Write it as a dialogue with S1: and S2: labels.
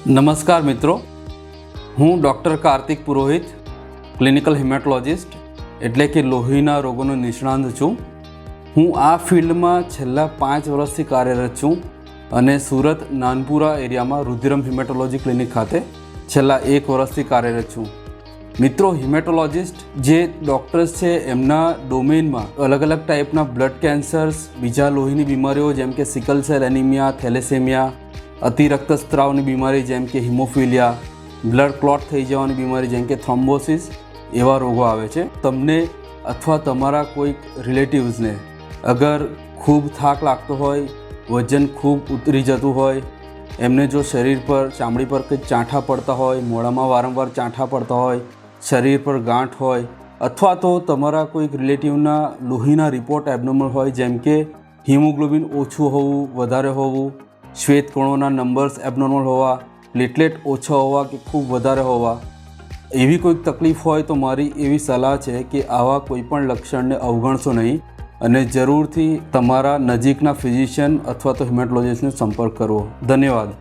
S1: નમસ્કાર મિત્રો, હું ડૉક્ટર કાર્તિક પુરોહિત, ક્લિનિકલ હિમેટોલોજિસ્ટ એટલે કે લોહીના રોગોનો નિષ્ણાંત છું. હું આ ફિલ્ડમાં છેલ્લા 5 વર્ષથી કાર્યરત છું અને સુરત નાનપુરા એરિયામાં રુધિરમ હિમેટોલોજી ક્લિનિક ખાતે છેલ્લા 1 વર્ષથી કાર્યરત છું. મિત્રો, હિમેટોલોજિસ્ટ જે ડૉક્ટર્સ છે એમના ડોમેનમાં અલગ અલગ ટાઈપના બ્લડ કેન્સર્સ, બીજા લોહીની બીમારીઓ જેમ કે સિકલ સેલ એનિમિયા, થેલેસેમિયા, અતિ રક્તસ્રાવની બીમારી જેમ કે હિમોફિલિયા, બ્લડ ક્લોટ થઈ જવાની બીમારી જેમ કે થ્રોમ્બોસિસ, એવા રોગો આવે છે. તમને અથવા તમારા કોઈક રિલેટિવ્સને અગર ખૂબ થાક લાગતો હોય, વજન ખૂબ ઉતરી જતું હોય, એમને જો શરીર પર, ચામડી પર કંઈક ચાંઠા પડતા હોય, મોઢામાં વારંવાર ચાંઠા પડતા હોય, શરીર પર ગાંઠ હોય, અથવા તો તમારા કોઈક રિલેટિવના લોહીના રિપોર્ટ એબનોર્મલ હોય જેમ કે હિમોગ્લોબિન ઓછું હોવું, વધારે હોવું, શ્વેતકણોના નંબર્સ એબનોર્મલ હોવા, પ્લેટલેટ ઓછા હોવા કે ખૂબ વધારે હોવા, એવી કોઈક તકલીફ હોય તો મારી એવી સલાહ છે કે આવા કોઈ પણ લક્ષણને અવગણશો નહીં અને જરૂરથી તમારા નજીકના ફિઝિશિયન અથવા તો હિમેટોલોજિસ્ટનો સંપર્ક કરવો. ધન્યવાદ.